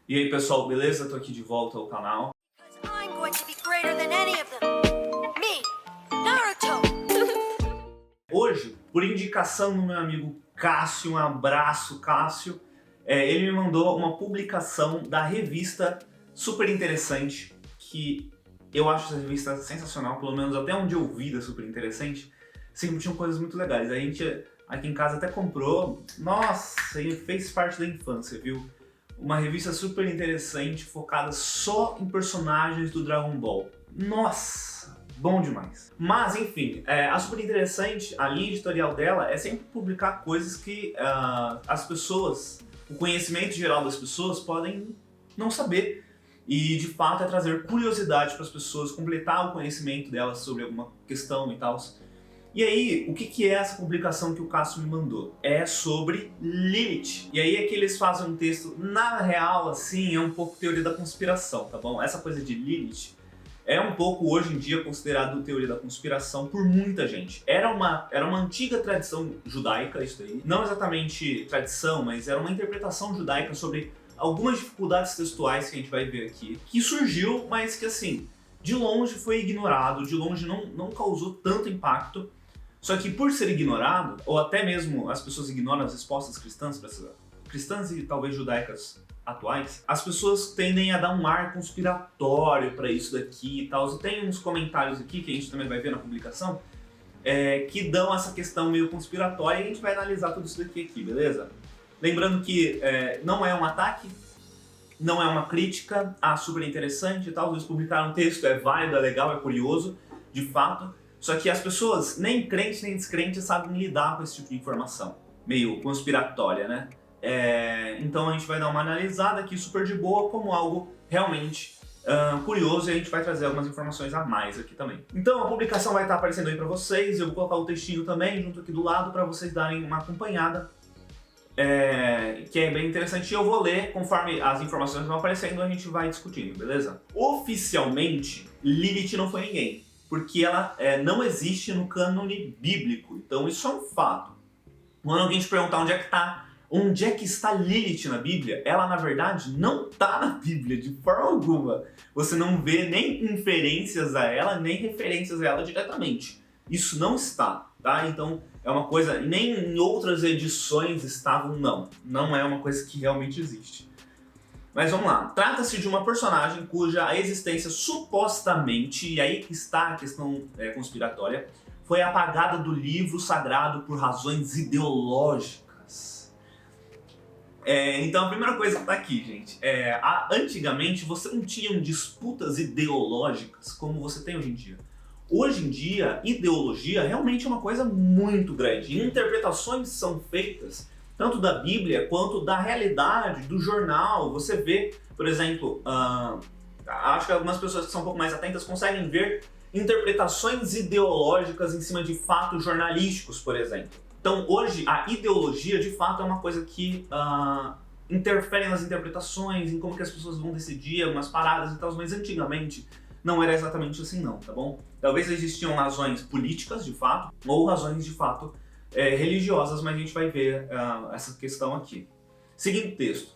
E aí pessoal, beleza? Tô aqui de volta ao canal. I'm going to be greater than any of them. Me, Naruto. Hoje, por indicação do meu amigo Cássio, um abraço Cássio, ele me mandou uma publicação da revista super interessante, que eu acho essa revista sensacional, pelo menos até onde eu vi da super interessante, sempre tinham coisas muito legais. A gente aqui em casa até comprou, nossa, e fez parte da infância, viu? Uma revista super interessante, focada só em personagens do Dragon Ball. Nossa, bom demais. Mas, enfim, a super interessante, a linha editorial dela é sempre publicar coisas que as pessoas, o conhecimento geral das pessoas podem não saber. E, de fato, é trazer curiosidade para as pessoas, completar o conhecimento delas sobre alguma questão e tal. E aí, o que é essa publicação que o Cássio me mandou? É sobre Lilith. E aí é que eles fazem um texto, na real, assim, é um pouco teoria da conspiração, tá bom? Essa coisa de Lilith é um pouco, hoje em dia, considerado teoria da conspiração por muita gente. Era uma antiga tradição judaica, isso daí. Não exatamente tradição, mas era uma interpretação judaica sobre algumas dificuldades textuais que a gente vai ver aqui, que surgiu, mas que, assim, de longe foi ignorado, de longe não causou tanto impacto. Só que por ser ignorado, ou até mesmo as pessoas ignoram as respostas cristãs e talvez judaicas atuais, as pessoas tendem a dar um ar conspiratório para isso daqui e tal. E tem uns comentários aqui, que a gente também vai ver na publicação, que dão essa questão meio conspiratória, e a gente vai analisar tudo isso daqui, beleza? Lembrando que não é um ataque, não é uma crítica, super interessante e tal. Eles publicaram um texto, é válido, é legal, é curioso, de fato. Só que as pessoas, nem crentes nem descrentes, sabem lidar com esse tipo de informação, meio conspiratória, né? Então a gente vai dar uma analisada aqui super de boa, como algo realmente curioso, e a gente vai trazer algumas informações a mais aqui também. Então a publicação vai estar aparecendo aí pra vocês, eu vou colocar o textinho também junto aqui do lado para vocês darem uma acompanhada, que é bem interessante, e eu vou ler conforme as informações vão aparecendo, a gente vai discutindo, beleza? Oficialmente, Lilith não foi ninguém, porque ela não existe no cânone bíblico, então isso é um fato. Quando alguém te perguntar onde é que está Lilith na Bíblia, ela na verdade não está na Bíblia de forma alguma. Você não vê nem inferências a ela, nem referências a ela diretamente. Isso não está, tá? Então é uma coisa, nem em outras edições estavam, não é uma coisa que realmente existe. Mas vamos lá, trata-se de uma personagem cuja existência supostamente, e aí que está a questão conspiratória, foi apagada do livro sagrado por razões ideológicas. Então a primeira coisa que está aqui, gente, antigamente você não tinha disputas ideológicas como você tem hoje em dia. Hoje em dia, ideologia realmente é uma coisa muito grande. Interpretações são feitas tanto da Bíblia quanto da realidade, do jornal. Você vê, por exemplo, acho que algumas pessoas que são um pouco mais atentas conseguem ver interpretações ideológicas em cima de fatos jornalísticos, por exemplo. Então hoje a ideologia de fato é uma coisa que interfere nas interpretações, em como que as pessoas vão decidir algumas paradas e tal, mas antigamente não era exatamente assim não, tá bom? Talvez existiam razões políticas de fato, ou razões de fato religiosas, mas a gente vai ver essa questão aqui. Seguindo o texto,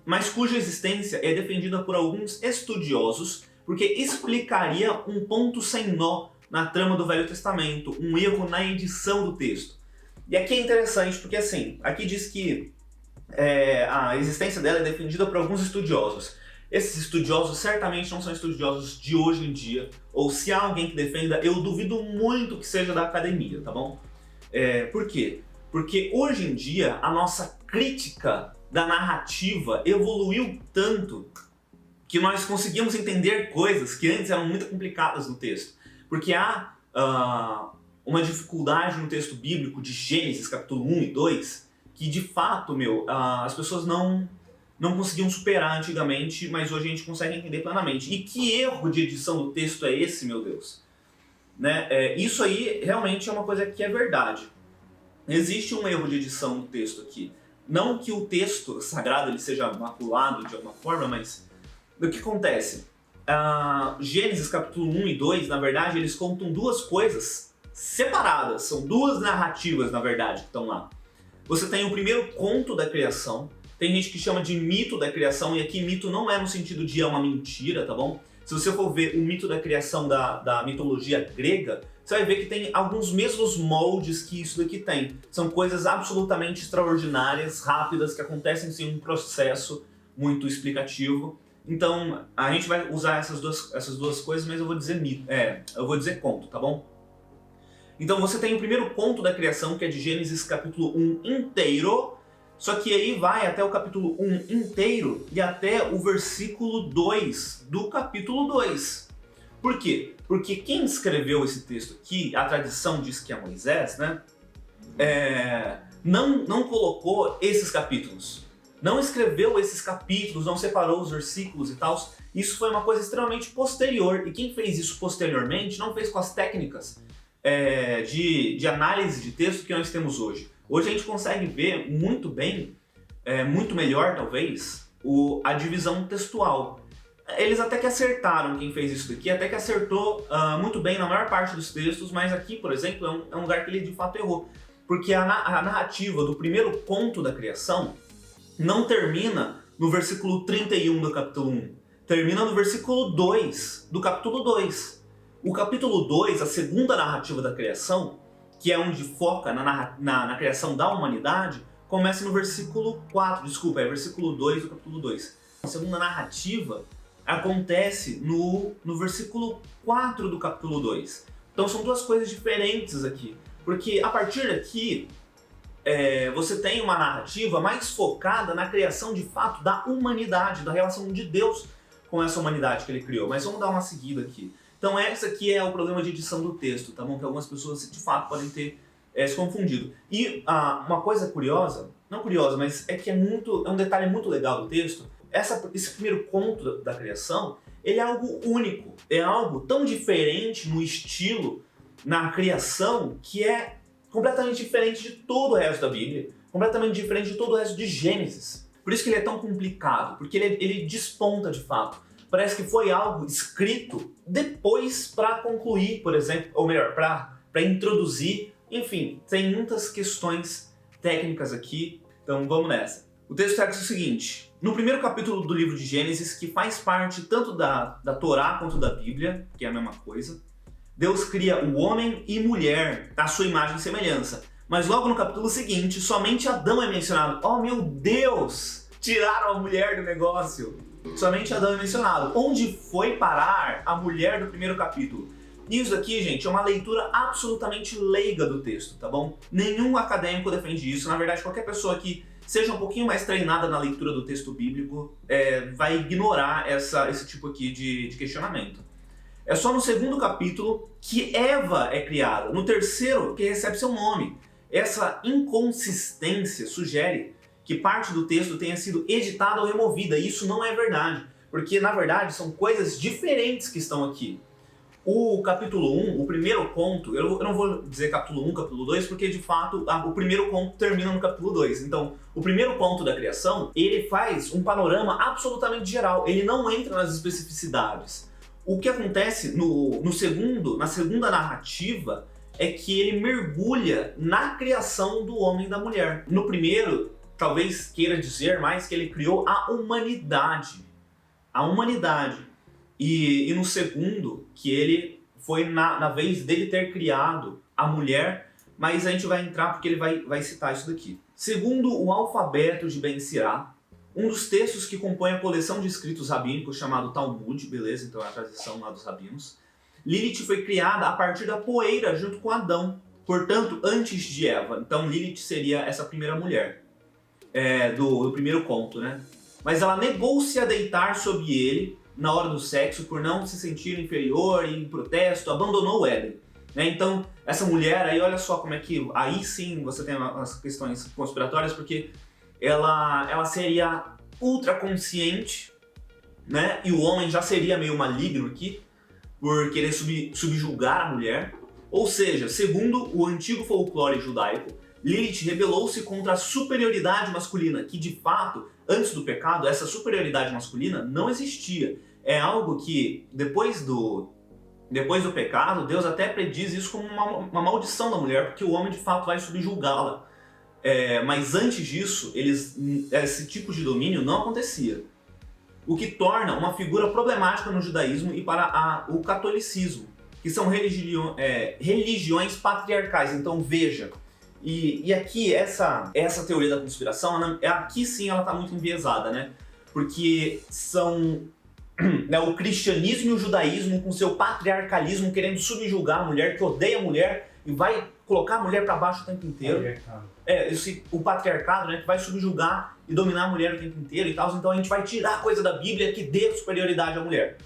mas cuja existência é defendida por alguns estudiosos porque explicaria um ponto sem nó na trama do Velho Testamento, um erro na edição do texto. E aqui é interessante porque assim, aqui diz que a existência dela é defendida por alguns estudiosos. Esses estudiosos certamente não são estudiosos de hoje em dia, ou se há alguém que defenda, eu duvido muito que seja da academia, tá bom? Por quê? Porque hoje em dia a nossa crítica da narrativa evoluiu tanto que nós conseguimos entender coisas que antes eram muito complicadas no texto. Porque há uma dificuldade no texto bíblico de Gênesis, capítulo 1 e 2, que de fato, as pessoas não conseguiam superar antigamente, mas hoje a gente consegue entender plenamente. E que erro de edição do texto é esse, meu Deus? Né? Isso aí realmente é uma coisa que é verdade. Existe um erro de edição no texto aqui. Não que o texto sagrado ele seja maculado de alguma forma, mas o que acontece? Gênesis capítulo 1 e 2, na verdade, eles contam duas coisas separadas. São duas narrativas, na verdade, que estão lá. Você tem o primeiro conto da criação, Tem gente que chama de mito da criação, e aqui mito não é no sentido de é uma mentira, tá bom? Se você for ver o mito da criação da mitologia grega, você vai ver que tem alguns mesmos moldes que isso daqui tem. São coisas absolutamente extraordinárias, rápidas, que acontecem sem um processo muito explicativo. Então, a gente vai usar essas duas coisas, mas eu vou dizer mito. Eu vou dizer conto, tá bom? Então você tem o primeiro conto da criação, que é de Gênesis capítulo 1 inteiro, só que aí vai até o capítulo 1 inteiro e até o versículo 2 do capítulo 2. Por quê? Porque quem escreveu esse texto aqui, a tradição diz que é Moisés, né? Não colocou esses capítulos. Não escreveu esses capítulos, não separou os versículos e tal. Isso foi uma coisa extremamente posterior. E quem fez isso posteriormente não fez com as técnicas de análise de texto que nós temos hoje. Hoje a gente consegue ver muito bem, muito melhor talvez, a divisão textual. Eles até que acertaram, quem fez isso daqui, até que acertou muito bem na maior parte dos textos, mas aqui, por exemplo, é um lugar que ele de fato errou. Porque a narrativa do primeiro conto da criação não termina no versículo 31 do capítulo 1. Termina no versículo 2 do capítulo 2. O capítulo 2, a segunda narrativa da criação, que é onde foca na criação da humanidade, começa no versículo 4, versículo 2 do capítulo 2. A segunda narrativa acontece no versículo 4 do capítulo 2. Então são duas coisas diferentes aqui, porque a partir daqui você tem uma narrativa mais focada na criação de fato da humanidade, da relação de Deus com essa humanidade que ele criou. Mas vamos dar uma seguida aqui. Então esse aqui é o problema de edição do texto, tá bom? Que algumas pessoas de fato podem ter se confundido. E uma coisa curiosa, não curiosa, mas é que é um detalhe muito legal do texto. Esse primeiro conto da criação, ele é algo único, é algo tão diferente no estilo, na criação, que é completamente diferente de todo o resto da Bíblia, completamente diferente de todo o resto de Gênesis. Por isso que ele é tão complicado, porque ele desponta de fato. Parece que foi algo escrito depois para concluir, por exemplo, ou melhor, para introduzir. Enfim, tem muitas questões técnicas aqui, então vamos nessa. O texto diz o seguinte: no primeiro capítulo do livro de Gênesis, que faz parte tanto da Torá quanto da Bíblia, que é a mesma coisa, Deus cria o homem e mulher à sua imagem e semelhança. Mas logo no capítulo seguinte, somente Adão é mencionado. Oh meu Deus! Tiraram a mulher do negócio. Somente Adão é mencionado. Onde foi parar a mulher do primeiro capítulo? Isso aqui, gente, é uma leitura absolutamente leiga do texto, tá bom? Nenhum acadêmico defende isso. Na verdade, qualquer pessoa que seja um pouquinho mais treinada na leitura do texto bíblico vai ignorar esse tipo aqui de questionamento. É só no segundo capítulo que Eva é criada. No terceiro, que recebe seu nome. Essa inconsistência sugere que parte do texto tenha sido editada ou removida. E isso não é verdade, porque na verdade são coisas diferentes que estão aqui. O capítulo 1, o primeiro conto, eu não vou dizer capítulo 1, capítulo 2, porque de fato o primeiro conto termina no capítulo 2. Então, o primeiro conto da criação, ele faz um panorama absolutamente geral, ele não entra nas especificidades. O que acontece na segunda narrativa é que ele mergulha na criação do homem e da mulher. No primeiro, talvez queira dizer mais que ele criou a humanidade. A humanidade. E no segundo, que ele foi na vez dele ter criado a mulher, mas a gente vai entrar porque ele vai citar isso daqui. Segundo o alfabeto de Ben Sirá, um dos textos que compõe a coleção de escritos rabínicos chamado Talmud, beleza? Então é a tradição lá dos rabinos. Lilith foi criada a partir da poeira junto com Adão, portanto antes de Eva. Então Lilith seria essa primeira mulher do primeiro conto, né? Mas ela negou-se a deitar sobre ele na hora do sexo por não se sentir inferior e em protesto abandonou o Éden. Né? Então essa mulher aí, olha só como é que aí sim você tem as questões conspiratórias, porque ela seria ultra consciente, né? E o homem já seria meio maligno aqui, por querer subjugar a mulher. Ou seja, segundo o antigo folclore judaico, Lilith rebelou-se contra a superioridade masculina, que de fato, antes do pecado, essa superioridade masculina não existia. É algo que, depois do pecado, Deus até prediz isso como uma maldição da mulher, porque o homem de fato vai subjugá-la. Mas antes disso, esse tipo de domínio não acontecia. O que torna uma figura problemática no judaísmo e para o catolicismo, que são religiões patriarcais. Então veja, e aqui essa teoria da conspiração, aqui sim ela está muito enviesada, né? Porque são o cristianismo e o judaísmo com seu patriarcalismo querendo subjugar a mulher, que odeia a mulher e vai colocar a mulher para baixo o tempo inteiro. O patriarcado, né, que vai subjugar e dominar a mulher o tempo inteiro e tal. Então a gente vai tirar coisa da Bíblia que dê superioridade à mulher.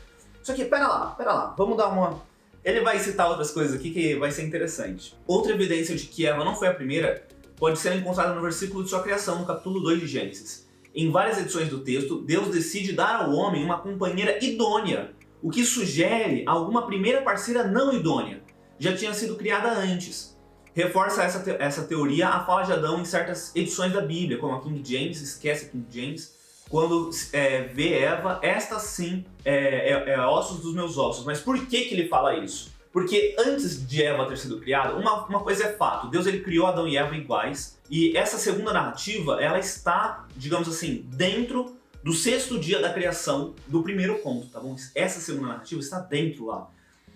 Só que, pera lá, vamos dar uma... Ele vai citar outras coisas aqui que vai ser interessante. Outra evidência de que Eva não foi a primeira pode ser encontrada no versículo de sua criação, no capítulo 2 de Gênesis. Em várias edições do texto, Deus decide dar ao homem uma companheira idônea, o que sugere alguma primeira parceira não idônea. Já tinha sido criada antes. Reforça essa teoria a fala de Adão em certas edições da Bíblia, como a King James, esquece a King James, quando vê Eva, esta sim é ossos dos meus ossos. Mas por que ele fala isso? Porque antes de Eva ter sido criada, uma coisa é fato, Deus ele criou Adão e Eva iguais, e essa segunda narrativa, ela está, digamos assim, dentro do 6º dia da criação do primeiro conto, tá bom? Essa segunda narrativa está dentro lá.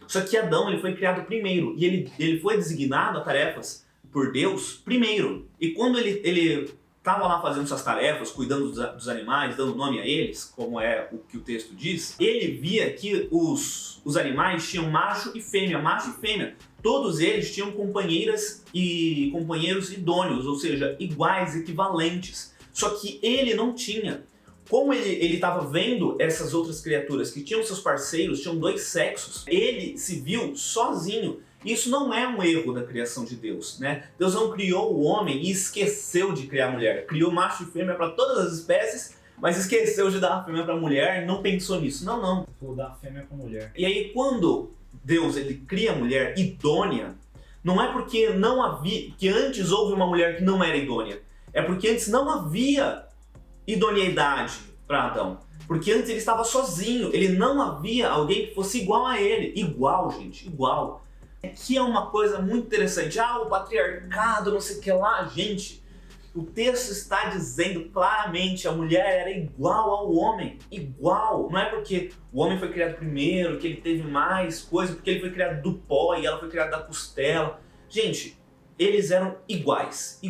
Só que Adão ele foi criado primeiro, e ele foi designado a tarefas por Deus primeiro. E quando ele estava lá fazendo suas tarefas, cuidando dos animais, dando nome a eles, como é o que o texto diz, ele via que os animais tinham macho e fêmea. Todos eles tinham companheiras e companheiros idôneos, ou seja, iguais, equivalentes. Só que ele não tinha. Como ele estava vendo essas outras criaturas que tinham seus parceiros, tinham 2 sexos, ele se viu sozinho. Isso não é um erro da criação de Deus, né? Deus não criou o homem e esqueceu de criar a mulher. Criou macho e fêmea para todas as espécies, mas esqueceu de dar a fêmea para a mulher e não pensou nisso. Não. Vou dar a fêmea para a mulher. E aí quando Deus ele cria a mulher idônea, não é porque não havia, que antes houve uma mulher que não era idônea. É porque antes não havia idoneidade para Adão. Porque antes ele estava sozinho, ele não havia alguém que fosse igual a ele. Igual, gente, igual. Aqui é uma coisa muito interessante. O patriarcado, não sei o que lá. Gente, o texto está dizendo claramente, a mulher era igual ao homem. Igual. Não é porque o homem foi criado primeiro, que ele teve mais coisa, porque ele foi criado do pó e ela foi criada da costela. Gente, eles eram iguais.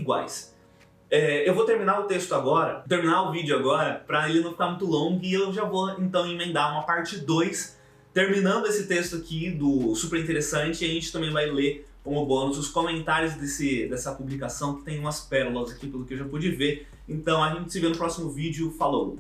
Eu vou terminar o texto agora, terminar o vídeo agora, para ele não ficar muito longo, e eu já vou então emendar uma parte 2, terminando esse texto aqui do super interessante, e a gente também vai ler como bônus os comentários dessa publicação, que tem umas pérolas aqui pelo que eu já pude ver. Então a gente se vê no próximo vídeo, falou!